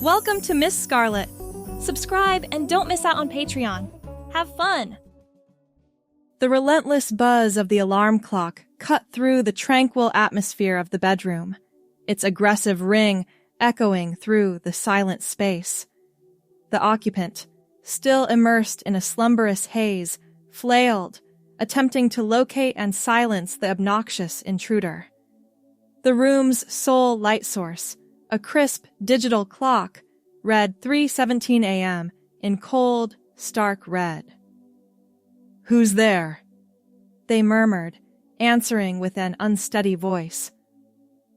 Welcome to Miss Scarlett. Subscribe and don't miss out on Patreon. Have fun! The relentless buzz of the alarm clock cut through the tranquil atmosphere of the bedroom, its aggressive ring echoing through the silent space. The occupant, still immersed in a slumberous haze, flailed, attempting to locate and silence the obnoxious intruder. The room's sole light source, a crisp digital clock, read 3:17 a.m. in cold, stark red. "Who's there?" they murmured, answering with an unsteady voice.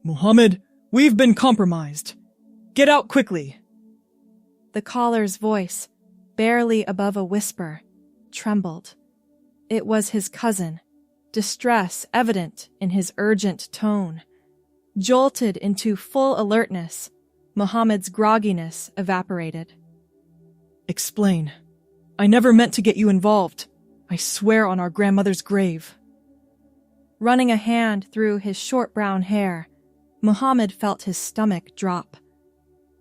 "Mohammed, we've been compromised. Get out quickly." The caller's voice, barely above a whisper, trembled. It was his cousin, distress evident in his urgent tone. Jolted into full alertness, Mohammed's grogginess evaporated. "Explain. I never meant to get you involved. I swear on our grandmother's grave." Running a hand through his short brown hair, Mohammed felt his stomach drop.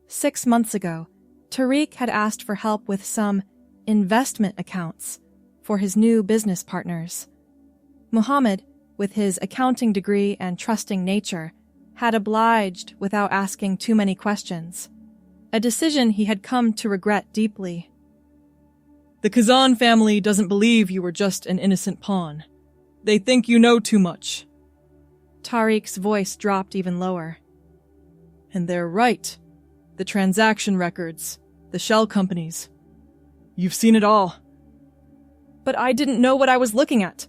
6 months ago, Tariq had asked for help with some investment accounts for his new business partners. Mohammed, with his accounting degree and trusting nature, had obliged without asking too many questions, a decision he had come to regret deeply. "The Kazan family doesn't believe you were just an innocent pawn. They think you know too much." Tariq's voice dropped even lower. "And they're right. The transaction records, the shell companies. You've seen it all." "But I didn't know what I was looking at.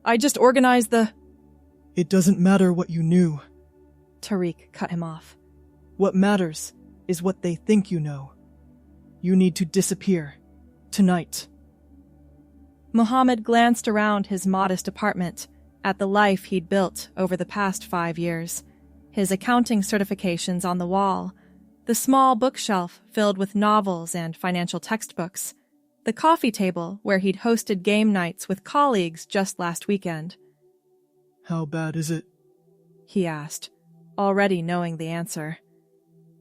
I just organized the—" "It doesn't matter what you knew," Tariq cut him off. "What matters is what they think you know. You need to disappear. Tonight." Mohammed glanced around his modest apartment at the life he'd built over the past 5 years, his accounting certifications on the wall, the small bookshelf filled with novels and financial textbooks, the coffee table where he'd hosted game nights with colleagues just last weekend. "How bad is it?" he asked, already knowing the answer.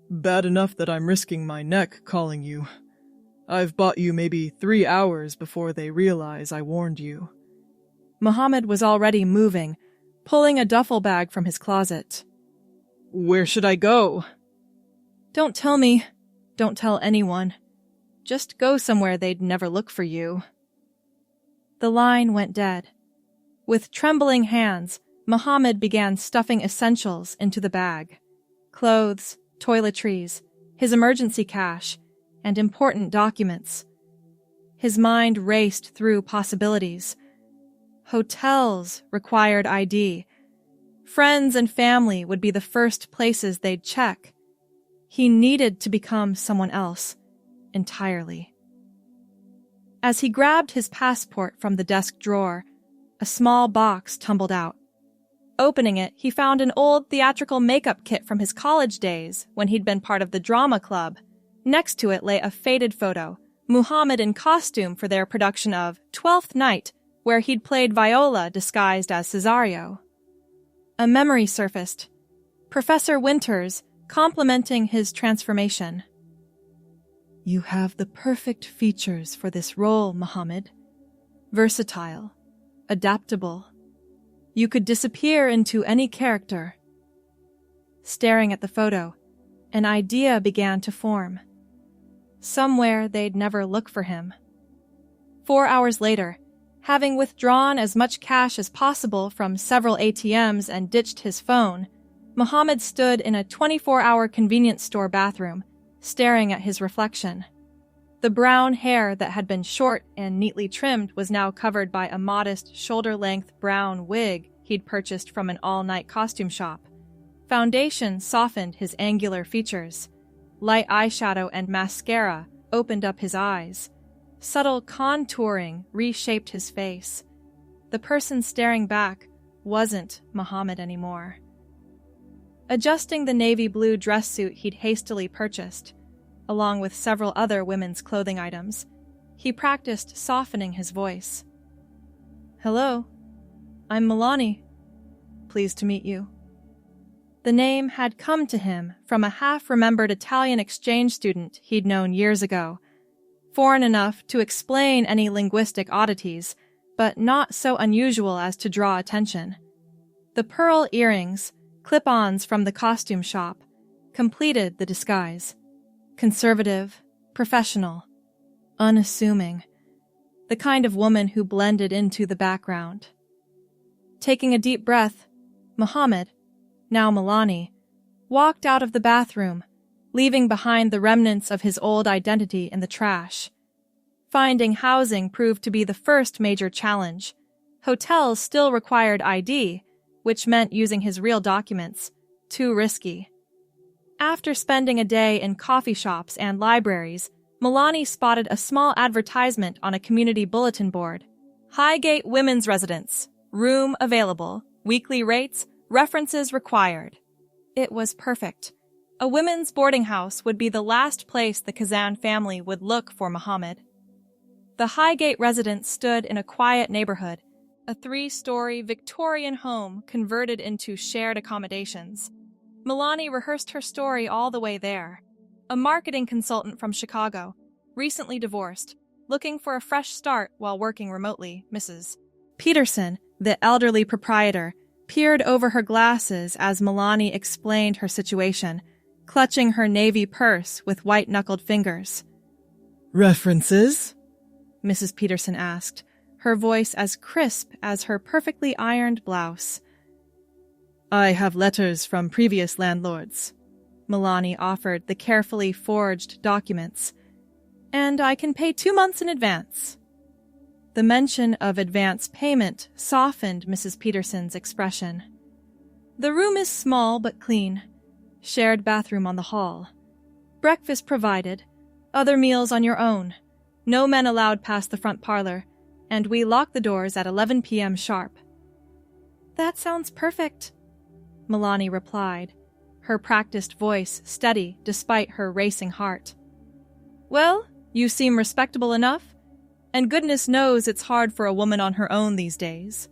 "Bad enough that I'm risking my neck calling you. I've bought you maybe 3 hours before they realize I warned you." Mohammed was already moving, pulling a duffel bag from his closet. "Where should I go?" "Don't tell me. Don't tell anyone. Just go somewhere they'd never look for you." The line went dead. With trembling hands, Mohammed began stuffing essentials into the bag. Clothes, toiletries, his emergency cash, and important documents. His mind raced through possibilities. Hotels required ID. Friends and family would be the first places they'd check. He needed to become someone else, entirely. As he grabbed his passport from the desk drawer, a small box tumbled out. Opening it, he found an old theatrical makeup kit from his college days when he'd been part of the drama club. Next to it lay a faded photo, Muhammad in costume for their production of Twelfth Night, where he'd played Viola disguised as Cesario. A memory surfaced. Professor Winters complimenting his transformation. "You have the perfect features for this role, Muhammad. Versatile, adaptable. You could disappear into any character." Staring at the photo, an idea began to form. Somewhere they'd never look for him. 4 hours later, having withdrawn as much cash as possible from several ATMs and ditched his phone, Mohammed stood in a 24-hour convenience store bathroom, staring at his reflection. The brown hair that had been short and neatly trimmed was now covered by a modest, shoulder-length brown wig he'd purchased from an all-night costume shop. Foundation softened his angular features. Light eyeshadow and mascara opened up his eyes. Subtle contouring reshaped his face. The person staring back wasn't Mohammed anymore. Adjusting the navy blue dress suit he'd hastily purchased, along with several other women's clothing items, he practiced softening his voice. "Hello, I'm Milani. Pleased to meet you." The name had come to him from a half-remembered Italian exchange student he'd known years ago, foreign enough to explain any linguistic oddities, but not so unusual as to draw attention. The pearl earrings, clip-ons from the costume shop, completed the disguise. Conservative, professional, unassuming. The kind of woman who blended into the background. Taking a deep breath, Mohammed, now Milani, walked out of the bathroom, leaving behind the remnants of his old identity in the trash. Finding housing proved to be the first major challenge. Hotels still required ID, which meant using his real documents. Too risky. After spending a day in coffee shops and libraries, Milani spotted a small advertisement on a community bulletin board. Highgate Women's Residence. Room available. Weekly rates. References required. It was perfect. A women's boarding house would be the last place the Kazan family would look for Mohammed. The Highgate residence stood in a quiet neighborhood, a 3-story Victorian home converted into shared accommodations. Milani rehearsed her story all the way there. A marketing consultant from Chicago, recently divorced, looking for a fresh start while working remotely, Mrs. Peterson, the elderly proprietor, peered over her glasses as Milani explained her situation, clutching her navy purse with white-knuckled fingers. References? Mrs. Peterson asked, her voice as crisp as her perfectly ironed blouse. I have letters from previous landlords. Milani offered the carefully forged documents. And I can pay 2 months in advance. The mention of advance payment softened Mrs. Peterson's expression. The room is small but clean. Shared bathroom on the hall. Breakfast provided. Other meals on your own. No men allowed past the front parlor. And we lock the doors at 11 p.m. sharp. That sounds perfect, Milani replied, her practiced voice steady despite her racing heart. Well, you seem respectable enough, and goodness knows it's hard for a woman on her own these days.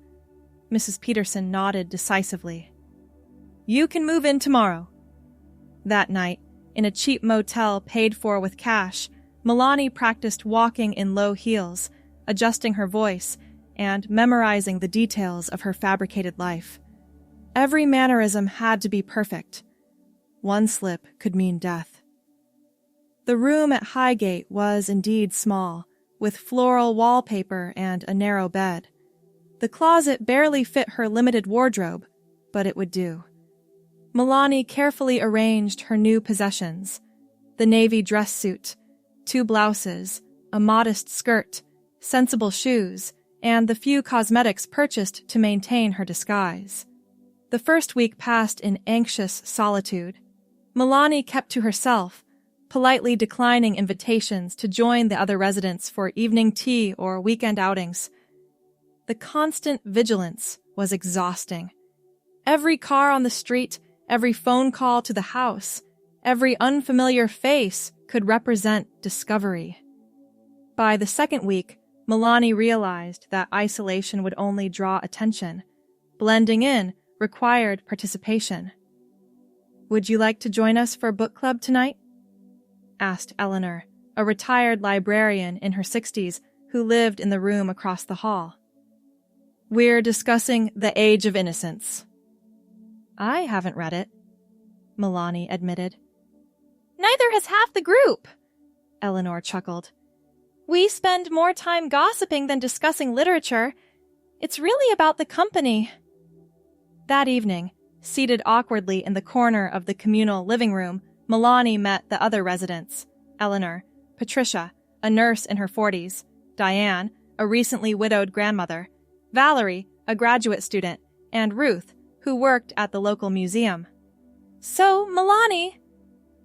Mrs. Peterson nodded decisively. You can move in tomorrow. That night, in a cheap motel paid for with cash, Milani practiced walking in low heels, adjusting her voice, and memorizing the details of her fabricated life. Every mannerism had to be perfect. One slip could mean death. The room at Highgate was indeed small, with floral wallpaper and a narrow bed. The closet barely fit her limited wardrobe, but it would do. Milani carefully arranged her new possessions: the navy dress suit, 2 blouses, a modest skirt, sensible shoes, and the few cosmetics purchased to maintain her disguise. The first week passed in anxious solitude. Milani kept to herself, politely declining invitations to join the other residents for evening tea or weekend outings. The constant vigilance was exhausting. Every car on the street, every phone call to the house, every unfamiliar face could represent discovery. By the second week, Milani realized that isolation would only draw attention. Blending in required participation. Would you like to join us for book club tonight? Asked Eleanor, a retired librarian in her 60s who lived in the room across the hall. We're discussing The Age of Innocence. I haven't read it, Milani admitted. Neither has half the group, Eleanor chuckled. We spend more time gossiping than discussing literature. It's really about the company. That evening, seated awkwardly in the corner of the communal living room, Milani met the other residents: Eleanor, Patricia, a nurse in her 40s, Diane, a recently widowed grandmother, Valerie, a graduate student, and Ruth, who worked at the local museum. So, Milani,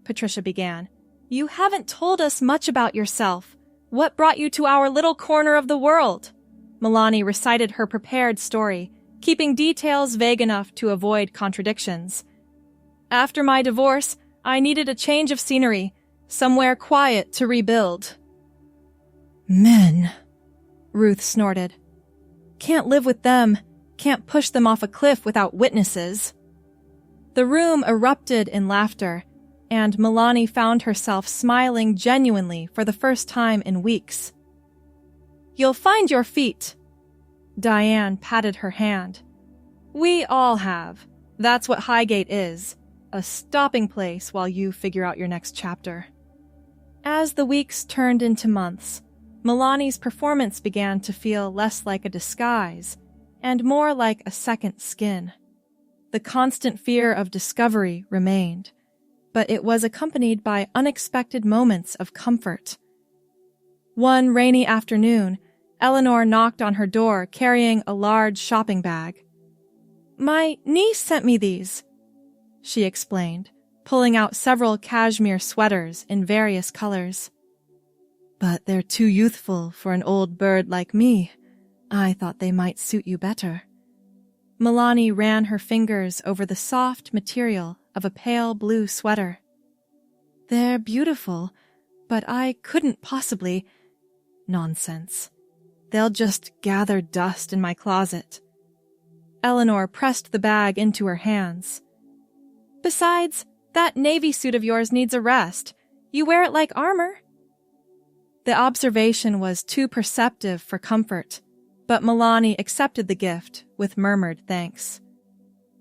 Patricia began, you haven't told us much about yourself. What brought you to our little corner of the world? Milani recited her prepared story, keeping details vague enough to avoid contradictions. After my divorce, I needed a change of scenery, somewhere quiet to rebuild. Men, Ruth snorted. Can't live with them, can't push them off a cliff without witnesses. The room erupted in laughter, and Milani found herself smiling genuinely for the first time in weeks. "You'll find your feet." Diane patted her hand. "We all have. That's what Highgate is. A stopping place while you figure out your next chapter." As the weeks turned into months, Milani's performance began to feel less like a disguise and more like a second skin. The constant fear of discovery remained, but it was accompanied by unexpected moments of comfort. One rainy afternoon, Eleanor knocked on her door carrying a large shopping bag. "My niece sent me these," she explained, pulling out several cashmere sweaters in various colors. "But they're too youthful for an old bird like me. I thought they might suit you better." Milani ran her fingers over the soft material of a pale blue sweater. "They're beautiful, but I couldn't possibly—" "Nonsense. They'll just gather dust in my closet." Eleanor pressed the bag into her hands. "Besides, that navy suit of yours needs a rest. You wear it like armor." The observation was too perceptive for comfort, but Milani accepted the gift with murmured thanks.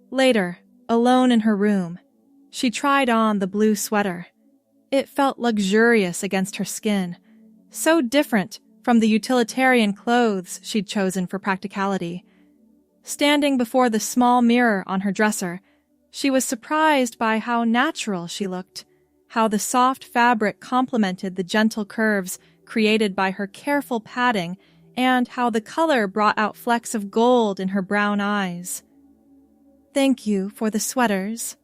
Later, alone in her room, she tried on the blue sweater. It felt luxurious against her skin, so different from the utilitarian clothes she'd chosen for practicality. Standing before the small mirror on her dresser, she was surprised by how natural she looked, how the soft fabric complemented the gentle curves created by her careful padding, and how the color brought out flecks of gold in her brown eyes. "Thank you for the sweaters,"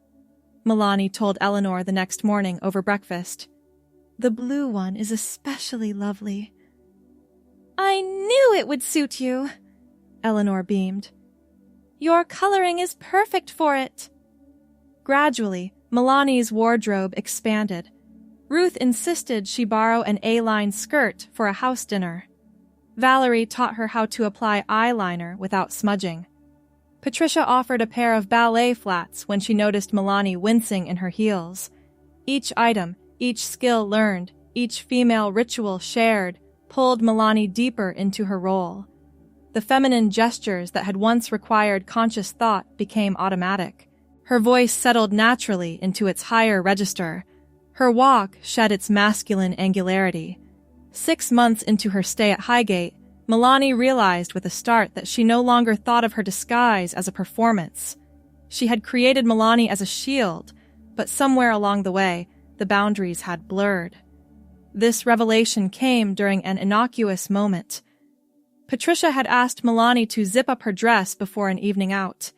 Milani told Eleanor the next morning over breakfast. "The blue one is especially lovely." "I knew it would suit you," Eleanor beamed. "Your coloring is perfect for it." Gradually, Milani's wardrobe expanded. Ruth insisted she borrow an A-line skirt for a house dinner. Valerie taught her how to apply eyeliner without smudging. Patricia offered a pair of ballet flats when she noticed Milani wincing in her heels. Each item, each skill learned, each female ritual shared, pulled Milani deeper into her role. The feminine gestures that had once required conscious thought became automatic. Her voice settled naturally into its higher register. Her walk shed its masculine angularity. 6 months into her stay at Highgate, Milani realized with a start that she no longer thought of her disguise as a performance. She had created Milani as a shield, but somewhere along the way, the boundaries had blurred. This revelation came during an innocuous moment. Patricia had asked Milani to zip up her dress before an evening out,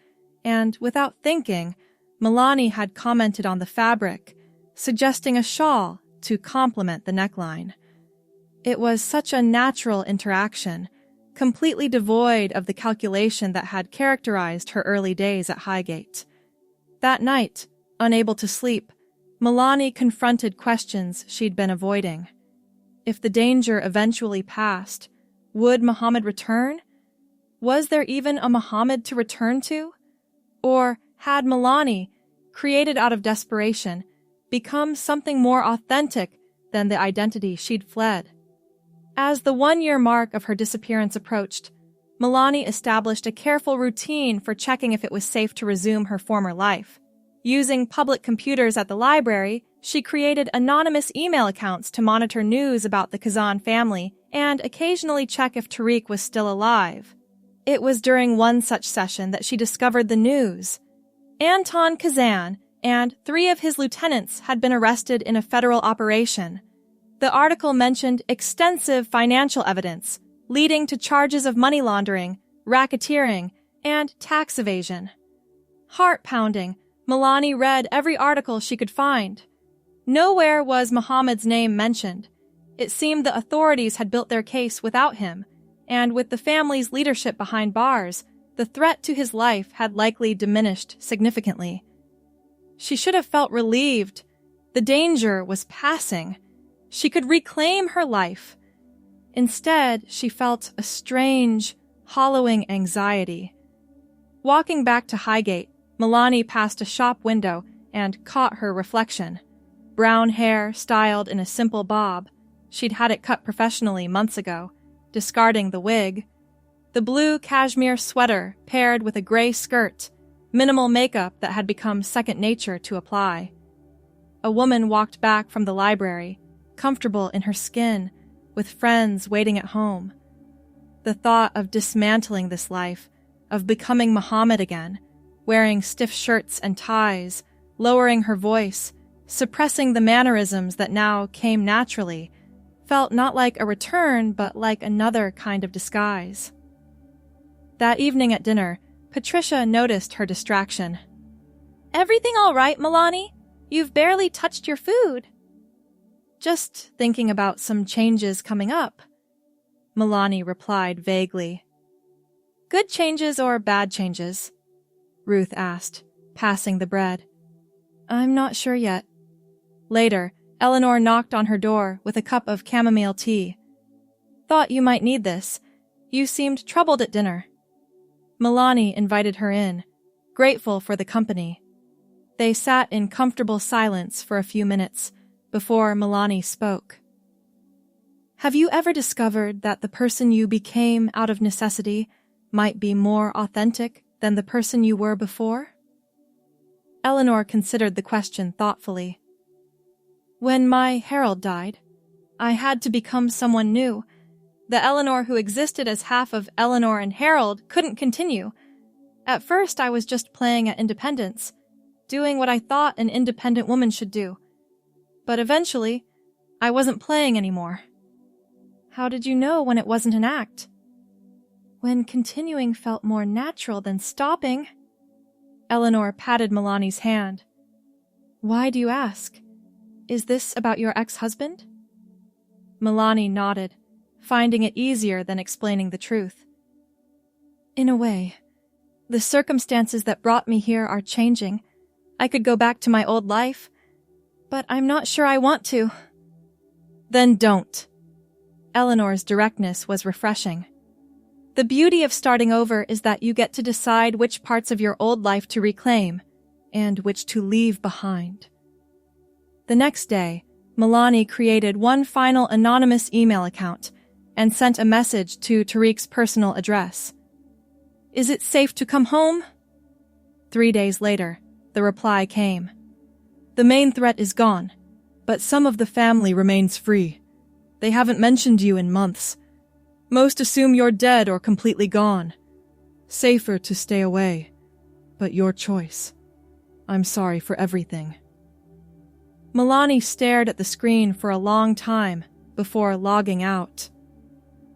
and without thinking, Milani had commented on the fabric, suggesting a shawl to complement the neckline. It was such a natural interaction, completely devoid of the calculation that had characterized her early days at Highgate. That night, unable to sleep, Milani confronted questions she'd been avoiding. If the danger eventually passed, would Muhammad return? Was there even a Muhammad to return to? Or had Milani, created out of desperation, become something more authentic than the identity she'd fled? As the 1-year mark of her disappearance approached, Milani established a careful routine for checking if it was safe to resume her former life. Using public computers at the library, she created anonymous email accounts to monitor news about the Kazan family and occasionally check if Tariq was still alive. It was during one such session that she discovered the news. Anton Kazan and 3 of his lieutenants had been arrested in a federal operation. The article mentioned extensive financial evidence, leading to charges of money laundering, racketeering, and tax evasion. Heart-pounding, Milani read every article she could find. Nowhere was Muhammad's name mentioned. It seemed the authorities had built their case without him, and with the family's leadership behind bars, the threat to his life had likely diminished significantly. She should have felt relieved. The danger was passing. She could reclaim her life. Instead, she felt a strange, hollowing anxiety. Walking back to Highgate, Milani passed a shop window and caught her reflection. Brown hair styled in a simple bob. She'd had it cut professionally months ago, discarding the wig. The blue cashmere sweater paired with a gray skirt, minimal makeup that had become second nature to apply. A woman walked back from the library, comfortable in her skin, with friends waiting at home. The thought of dismantling this life, of becoming Muhammad again, wearing stiff shirts and ties, lowering her voice, suppressing the mannerisms that now came naturally, felt not like a return but like another kind of disguise. That evening at dinner, Patricia noticed her distraction. "Everything all right, Milani? You've barely touched your food." "Just thinking about some changes coming up," Milani replied vaguely. "Good changes or bad changes?" Ruth asked, passing the bread. "I'm not sure yet." Later, Eleanor knocked on her door with a cup of chamomile tea. "Thought you might need this. You seemed troubled at dinner." Milani invited her in, grateful for the company. They sat in comfortable silence for a few minutes before Milani spoke. "Have you ever discovered that the person you became out of necessity might be more authentic than the person you were before?" Eleanor considered the question thoughtfully. "When my Harold died, I had to become someone new. The Eleanor who existed as half of Eleanor and Harold couldn't continue. At first I was just playing at independence, doing what I thought an independent woman should do. But eventually, I wasn't playing anymore." "How did you know when it wasn't an act?" "When continuing felt more natural than stopping." Eleanor patted Milani's hand. "Why do you ask? Is this about your ex-husband?" Milani nodded, finding it easier than explaining the truth. "In a way. The circumstances that brought me here are changing. I could go back to my old life, but I'm not sure I want to." "Then don't." Eleanor's directness was refreshing. "The beauty of starting over is that you get to decide which parts of your old life to reclaim and which to leave behind." The next day, Milani created one final anonymous email account and sent a message to Tariq's personal address. "Is it safe to come home?" 3 days later, the reply came. "The main threat is gone, but some of the family remains free. They haven't mentioned you in months. Most assume you're dead or completely gone. Safer to stay away, but your choice. I'm sorry for everything." Milani stared at the screen for a long time before logging out.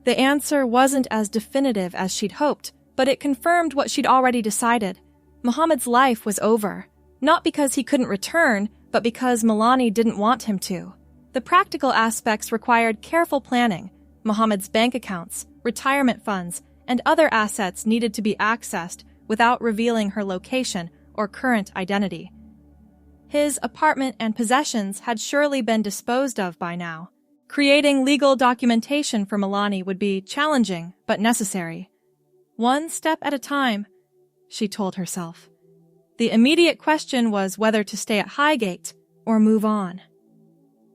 The answer wasn't as definitive as she'd hoped, but it confirmed what she'd already decided. Muhammad's life was over, not because he couldn't return, but because Milani didn't want him to. The practical aspects required careful planning. Muhammad's bank accounts, retirement funds, and other assets needed to be accessed without revealing her location or current identity. His apartment and possessions had surely been disposed of by now. Creating legal documentation for Milani would be challenging but necessary. One step at a time, she told herself. The immediate question was whether to stay at Highgate or move on.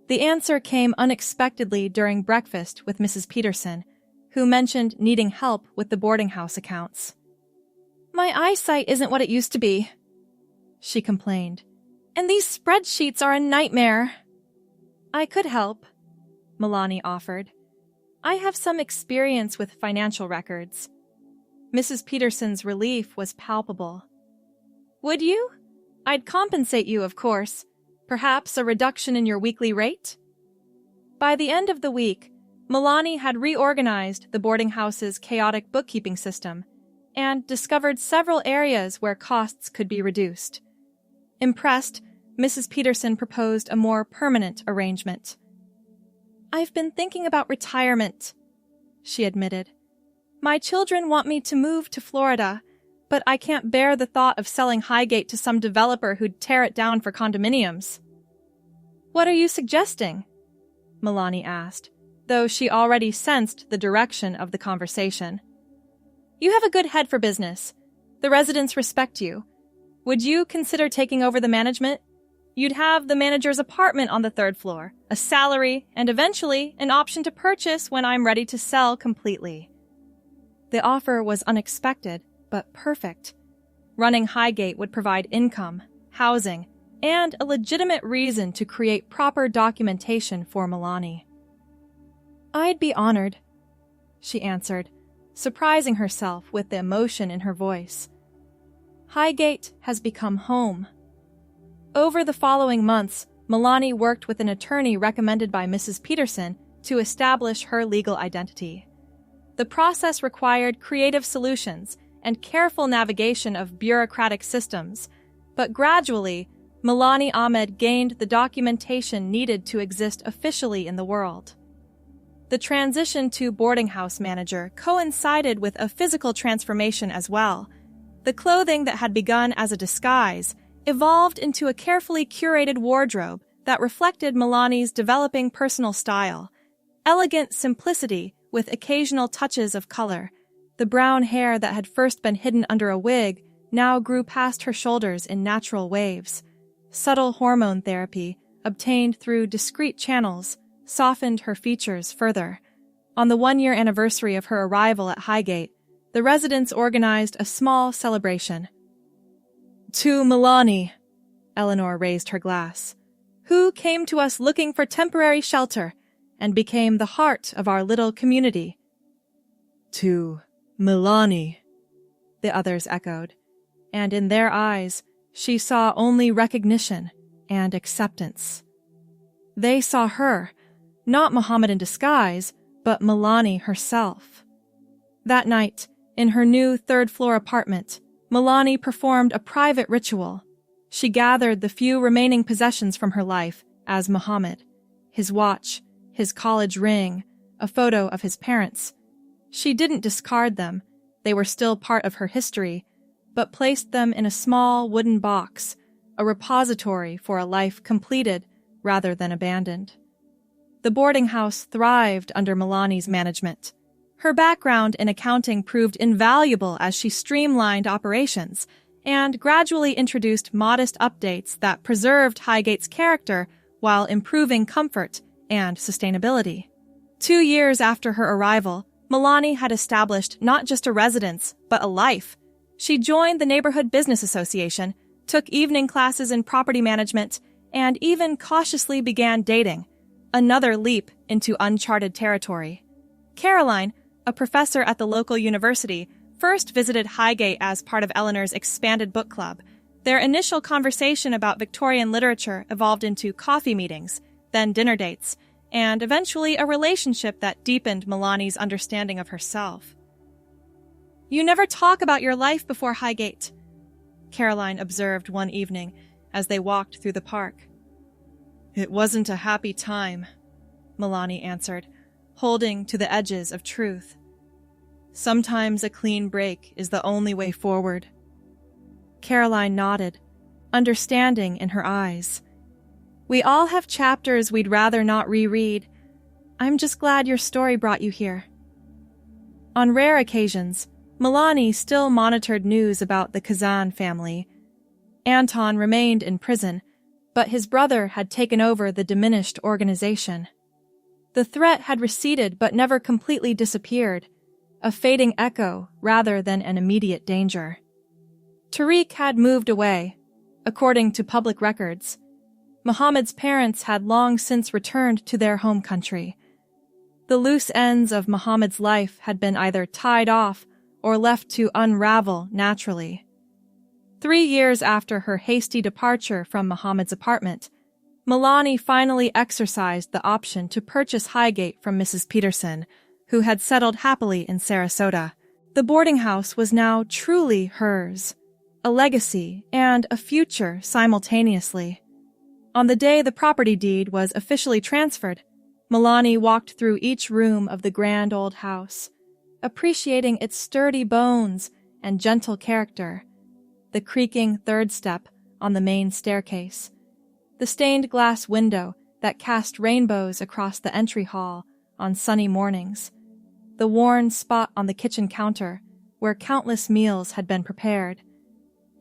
The answer came unexpectedly during breakfast with Mrs. Peterson, who mentioned needing help with the boarding house accounts. "My eyesight isn't what it used to be," she complained, "and these spreadsheets are a nightmare." "I could help," Milani offered. "I have some experience with financial records." Mrs. Peterson's relief was palpable. "Would you? I'd compensate you, of course. Perhaps a reduction in your weekly rate?" By the end of the week, Milani had reorganized the boarding house's chaotic bookkeeping system and discovered several areas where costs could be reduced. Impressed, Mrs. Peterson proposed a more permanent arrangement. "I've been thinking about retirement," she admitted. "My children want me to move to Florida, but I can't bear the thought of selling Highgate to some developer who'd tear it down for condominiums." "What are you suggesting?" Milani asked, though she already sensed the direction of the conversation. "You have a good head for business. The residents respect you. Would you consider taking over the management? You'd have the manager's apartment on the 3rd floor, a salary, and eventually an option to purchase when I'm ready to sell completely. The offer was unexpected, but perfect. Running Highgate would provide income, housing, and a legitimate reason to create proper documentation for Milani. I'd be honored, she answered, surprising herself with the emotion in her voice. Highgate has become home. Over the following months, Milani worked with an attorney recommended by Mrs. Peterson to establish her legal identity. The process required creative solutions and careful navigation of bureaucratic systems, but gradually, Milani Ahmed gained the documentation needed to exist officially in the world. The transition to boarding house manager coincided with a physical transformation as well. The clothing that had begun as a disguise evolved into a carefully curated wardrobe that reflected Milani's developing personal style. Elegant simplicity with occasional touches of color. The brown hair that had first been hidden under a wig now grew past her shoulders in natural waves. Subtle hormone therapy, obtained through discreet channels, softened her features further. On the 1-year anniversary of her arrival at Highgate, the residents organized a small celebration. To Milani, Eleanor raised her glass, who came to us looking for temporary shelter and became the heart of our little community. To Milani, the others echoed, and in their eyes she saw only recognition and acceptance. They saw her, not Muhammad in disguise, but Milani herself. That night, in her new 3rd-floor apartment, Milani performed a private ritual. She gathered the few remaining possessions from her life as Muhammad, his watch, his college ring, a photo of his parents. She didn't discard them, they were still part of her history, but placed them in a small wooden box, a repository for a life completed rather than abandoned. The boarding house thrived under Milani's management. Her background in accounting proved invaluable as she streamlined operations and gradually introduced modest updates that preserved Highgate's character while improving comfort and sustainability. 2 years after her arrival, Milani had established not just a residence, but a life. She joined the Neighborhood Business Association, took evening classes in property management, and even cautiously began dating, another leap into uncharted territory. Caroline, a professor at the local university, first visited Highgate as part of Eleanor's expanded book club. Their initial conversation about Victorian literature evolved into coffee meetings, then dinner dates, and eventually a relationship that deepened Milani's understanding of herself. You never talk about your life before Highgate, Caroline observed one evening as they walked through the park. It wasn't a happy time, Milani answered, holding to the edges of truth. Sometimes a clean break is the only way forward. Caroline nodded, understanding in her eyes. We all have chapters we'd rather not reread. I'm just glad your story brought you here. On rare occasions, Milani still monitored news about the Kazan family. Anton remained in prison, but his brother had taken over the diminished organization. The threat had receded but never completely disappeared, a fading echo rather than an immediate danger. Tariq had moved away, according to public records. Muhammad's parents had long since returned to their home country. The loose ends of Muhammad's life had been either tied off or left to unravel naturally. 3 years after her hasty departure from Muhammad's apartment, Milani finally exercised the option to purchase Highgate from Mrs. Peterson, who had settled happily in Sarasota. The boarding house was now truly hers, a legacy and a future simultaneously. On the day the property deed was officially transferred, Milani walked through each room of the grand old house, appreciating its sturdy bones and gentle character, the creaking 3rd step on the main staircase, the stained glass window that cast rainbows across the entry hall on sunny mornings, the worn spot on the kitchen counter where countless meals had been prepared.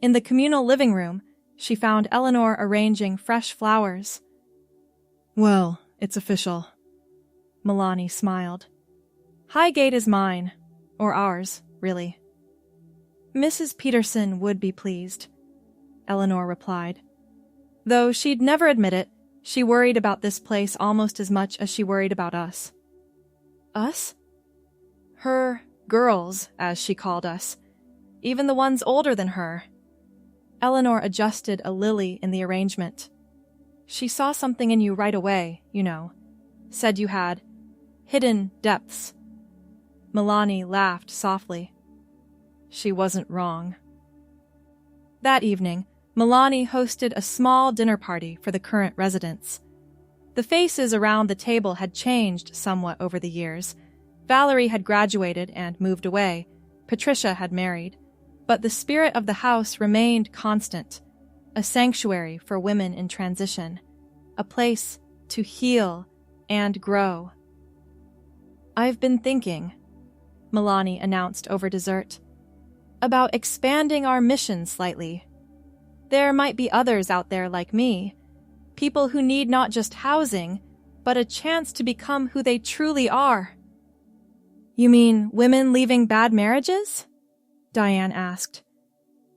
In the communal living room, she found Eleanor arranging fresh flowers. Well, it's official. Milani smiled. Highgate is mine. Or ours, really. Mrs. Peterson would be pleased, Eleanor replied. Though she'd never admit it, she worried about this place almost as much as she worried about us. Us? Her girls, as she called us. Even the ones older than her. Eleanor adjusted a lily in the arrangement. She saw something in you right away, you know. Said you had hidden depths. Milani laughed softly. She wasn't wrong. That evening, Milani hosted a small dinner party for the current residents. The faces around the table had changed somewhat over the years. Valerie had graduated and moved away. Patricia had married. But the spirit of the house remained constant, a sanctuary for women in transition, a place to heal and grow. I've been thinking, Milani announced over dessert, about expanding our mission slightly. There might be others out there like me, people who need not just housing, but a chance to become who they truly are. You mean women leaving bad marriages? Diane asked.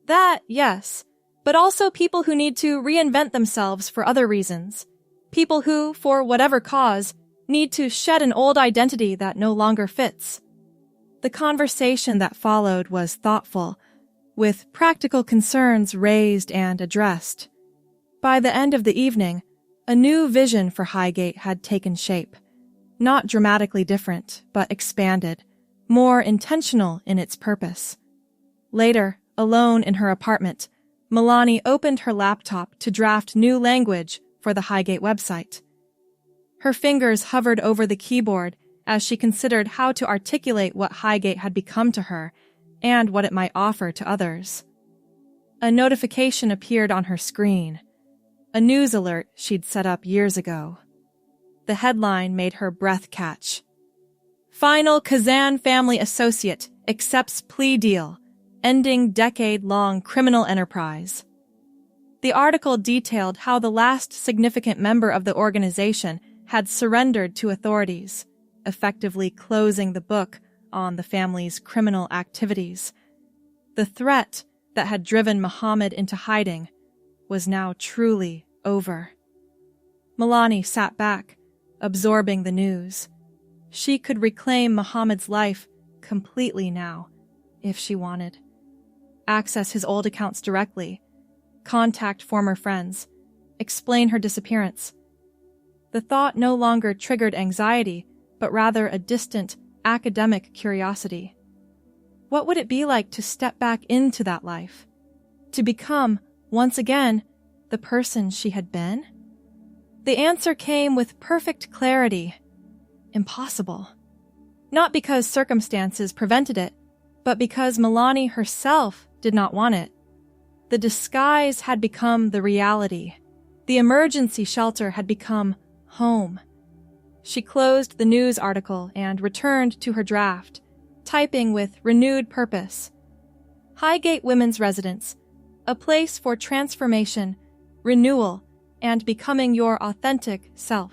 That, yes, but also people who need to reinvent themselves for other reasons. People who, for whatever cause, need to shed an old identity that no longer fits. The conversation that followed was thoughtful, with practical concerns raised and addressed. By the end of the evening, a new vision for Highgate had taken shape. Not dramatically different, but expanded, more intentional in its purpose. Later, alone in her apartment, Milani opened her laptop to draft new language for the Highgate website. Her fingers hovered over the keyboard as she considered how to articulate what Highgate had become to her and what it might offer to others. A notification appeared on her screen, a news alert she'd set up years ago. The headline made her breath catch. Final Kazan family associate accepts plea deal, ending decade-long criminal enterprise. The article detailed how the last significant member of the organization had surrendered to authorities, effectively closing the book on the family's criminal activities. The threat that had driven Muhammad into hiding was now truly over. Milani sat back, absorbing the news. She could reclaim Muhammad's life completely now, if she wanted. Access his old accounts directly, contact former friends, explain her disappearance. The thought no longer triggered anxiety, but rather a distant, academic curiosity. What would it be like to step back into that life? To become, once again, the person she had been? The answer came with perfect clarity. Impossible. Not because circumstances prevented it, but because Milani herself did not want it. The disguise had become the reality. The emergency shelter had become home. She closed the news article and returned to her draft, typing with renewed purpose. Highgate Women's Residence, a place for transformation, renewal, and becoming your authentic self.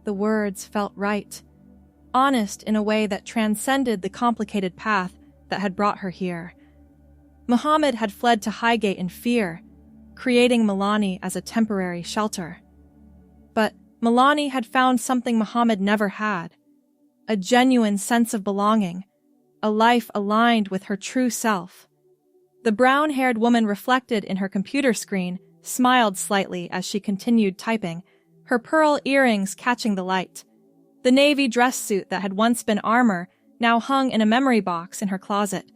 The words felt right, honest in a way that transcended the complicated path that had brought her here. Muhammad had fled to Highgate in fear, creating Milani as a temporary shelter. But Milani had found something Muhammad never had, a genuine sense of belonging, a life aligned with her true self. The brown-haired woman reflected in her computer screen smiled slightly as she continued typing, her pearl earrings catching the light. The navy dress suit that had once been armor now hung in a memory box in her closet,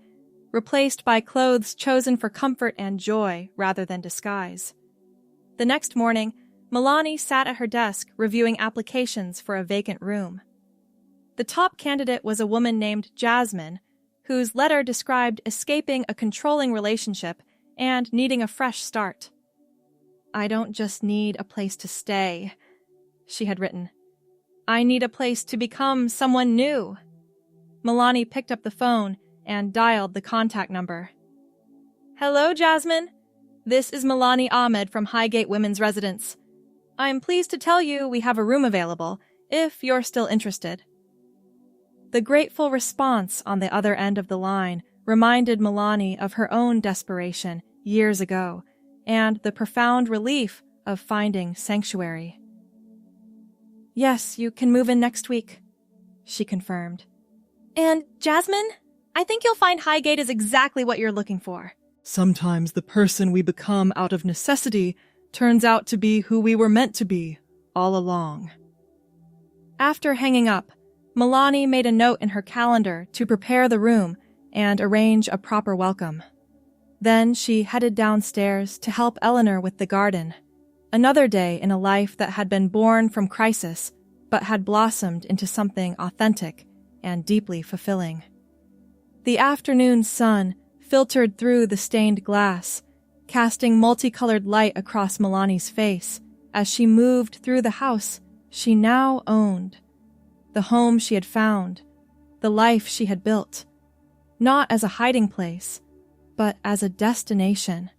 replaced by clothes chosen for comfort and joy rather than disguise. The next morning, Milani sat at her desk reviewing applications for a vacant room. The top candidate was a woman named Jasmine, whose letter described escaping a controlling relationship and needing a fresh start. "I don't just need a place to stay," she had written. "I need a place to become someone new." Milani picked up the phone and dialed the contact number. Hello, Jasmine. This is Milani Ahmed from Highgate Women's Residence. I'm pleased to tell you we have a room available, if you're still interested. The grateful response on the other end of the line reminded Milani of her own desperation years ago, and the profound relief of finding sanctuary. Yes, you can move in next week, she confirmed. And Jasmine, I think you'll find Highgate is exactly what you're looking for. Sometimes the person we become out of necessity turns out to be who we were meant to be all along. After hanging up, Milani made a note in her calendar to prepare the room and arrange a proper welcome. Then she headed downstairs to help Eleanor with the garden, another day in a life that had been born from crisis but had blossomed into something authentic and deeply fulfilling. The afternoon sun filtered through the stained glass, casting multicolored light across Milani's face as she moved through the house she now owned, the home she had found, the life she had built, not as a hiding place, but as a destination.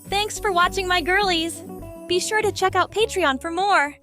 Thanks for watching, my girlies. Be sure to check out Patreon for more.